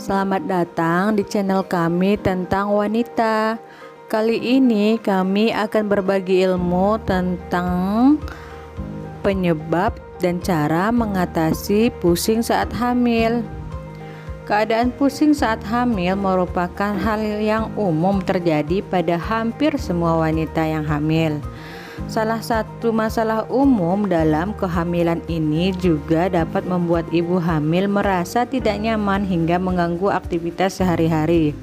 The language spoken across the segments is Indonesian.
Selamat datang di channel kami tentang wanita. Kali ini kami akan berbagi ilmu tentang penyebab dan cara mengatasi pusing saat hamil. Keadaan pusing saat hamil merupakan hal yang umum terjadi pada hampir semua wanita yang hamil. Salah satu masalah umum dalam kehamilan ini juga dapat membuat ibu hamil merasa tidak nyaman hingga mengganggu aktivitas sehari-hari.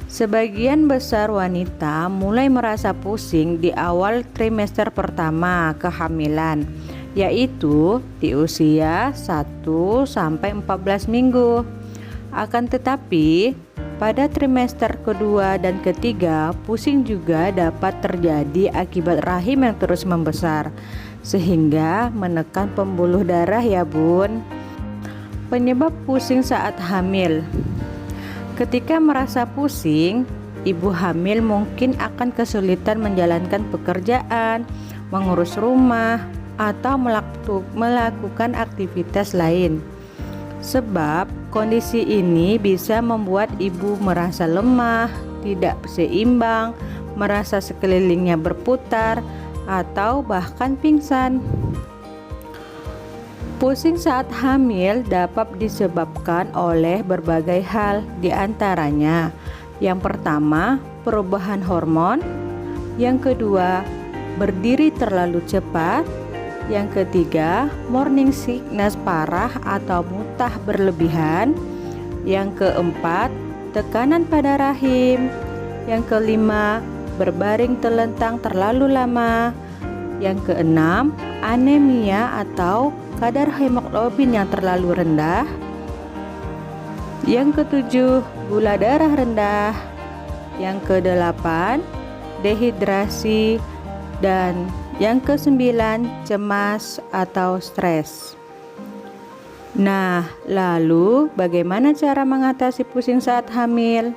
Sebagian besar wanita mulai merasa pusing di awal trimester pertama kehamilan, yaitu di usia 1-14 minggu. Akan tetapi, pada trimester kedua dan ketiga, pusing juga dapat terjadi akibat rahim yang terus membesar, sehingga menekan pembuluh darah ya bun. Penyebab pusing saat hamil. Ketika merasa pusing, ibu hamil mungkin akan kesulitan menjalankan pekerjaan, mengurus rumah, atau melakukan aktivitas lain. Sebab kondisi ini bisa membuat ibu merasa lemah, tidak seimbang, merasa sekelilingnya berputar, atau bahkan pingsan. Pusing saat hamil dapat disebabkan oleh berbagai hal, di antaranya yang pertama, perubahan hormon, yang kedua, berdiri terlalu cepat, yang ketiga, morning sickness parah atau muntah berlebihan. Yang keempat, tekanan pada rahim. Yang kelima, berbaring telentang terlalu lama. Yang keenam, anemia atau kadar hemoglobin yang terlalu rendah. Yang ketujuh, gula darah rendah. Yang kedelapan, dehidrasi. Dan yang kesembilan, cemas atau stres. Nah, lalu bagaimana cara mengatasi pusing saat hamil?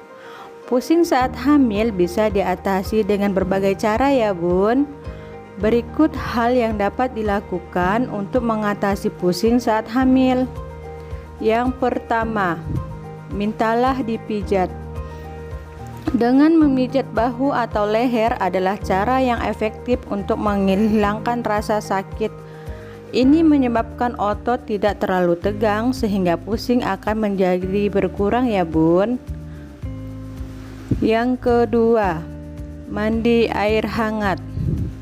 Pusing saat hamil bisa diatasi dengan berbagai cara ya bun. Berikut hal yang dapat dilakukan untuk mengatasi pusing saat hamil. Yang pertama, mintalah dipijat. Dengan memijat bahu atau leher adalah cara yang efektif untuk menghilangkan rasa sakit. Ini menyebabkan otot tidak terlalu tegang sehingga pusing akan menjadi berkurang ya bun. Yang kedua, mandi air hangat.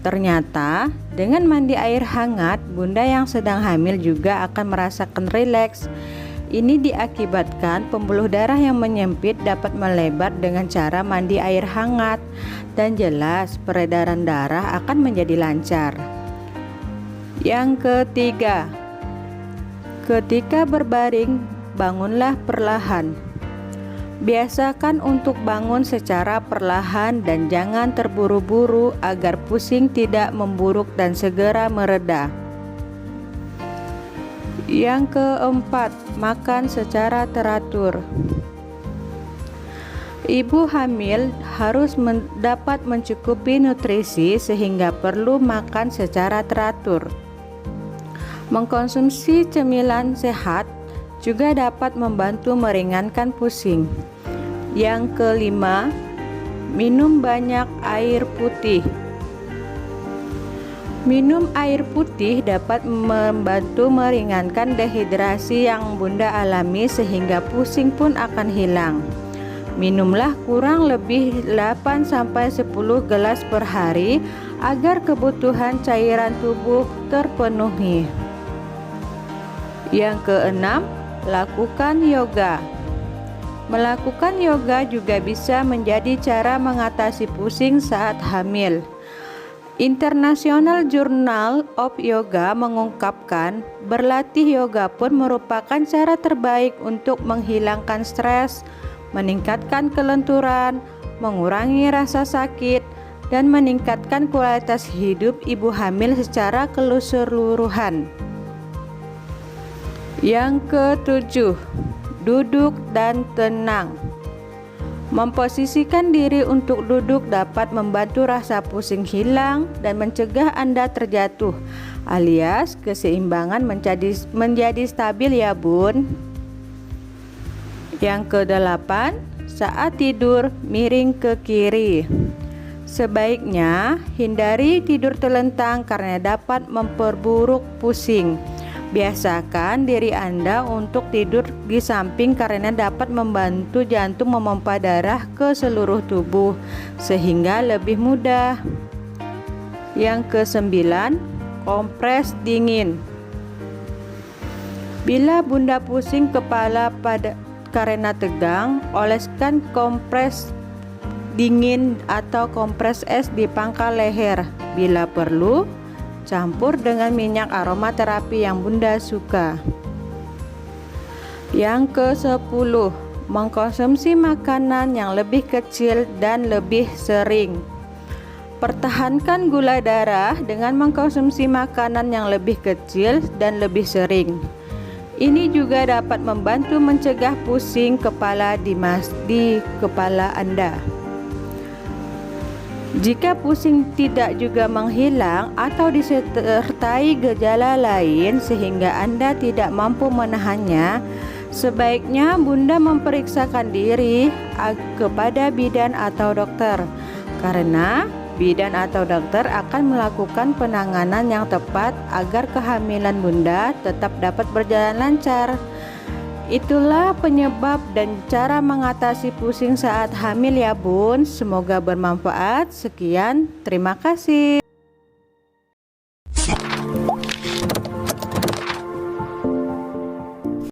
Ternyata dengan mandi air hangat, bunda yang sedang hamil juga akan merasakan rileks. Ini diakibatkan pembuluh darah yang menyempit dapat melebar dengan cara mandi air hangat, dan jelas peredaran darah akan menjadi lancar. Yang ketiga, ketika berbaring, bangunlah perlahan. Biasakan untuk bangun secara perlahan dan jangan terburu-buru agar pusing tidak memburuk dan segera mereda. Yang keempat, makan secara teratur. Ibu hamil harus dapat mencukupi nutrisi sehingga perlu makan secara teratur. Mengkonsumsi cemilan sehat juga dapat membantu meringankan pusing. Yang kelima, minum banyak air putih. Minum air putih dapat membantu meringankan dehidrasi yang bunda alami sehingga pusing pun akan hilang. Minumlah kurang lebih 8-10 gelas per hari agar kebutuhan cairan tubuh terpenuhi. Yang keenam, lakukan yoga. Melakukan yoga juga bisa menjadi cara mengatasi pusing saat hamil. International Journal of Yoga mengungkapkan berlatih yoga pun merupakan cara terbaik untuk menghilangkan stres, meningkatkan kelenturan, mengurangi rasa sakit, dan meningkatkan kualitas hidup ibu hamil secara keseluruhan. Yang ketujuh, duduk dan tenang. Memposisikan diri untuk duduk dapat membantu rasa pusing hilang dan mencegah Anda terjatuh, alias keseimbangan menjadi stabil ya bun. Yang ke-8, saat tidur miring ke kiri. Sebaiknya hindari tidur telentang karena dapat memperburuk pusing. Biasakan diri Anda untuk tidur di samping karena dapat membantu jantung memompa darah ke seluruh tubuh sehingga lebih mudah. Yang ke-9, kompres dingin. Bila Bunda pusing kepala karena tegang, oleskan kompres dingin atau kompres es di pangkal leher. Bila perlu, campur dengan minyak aromaterapi yang Bunda suka. Yang ke-10, mengkonsumsi makanan yang lebih kecil dan lebih sering. Pertahankan gula darah dengan mengkonsumsi makanan yang lebih kecil dan lebih sering. Ini juga dapat membantu mencegah pusing kepala di kepala Anda. Jika pusing tidak juga menghilang atau disertai gejala lain sehingga Anda tidak mampu menahannya, sebaiknya Bunda memeriksakan diri kepada bidan atau dokter, karena bidan atau dokter akan melakukan penanganan yang tepat agar kehamilan Bunda tetap dapat berjalan lancar. Itulah penyebab dan cara mengatasi pusing saat hamil ya Bun. Semoga bermanfaat. Sekian, terima kasih.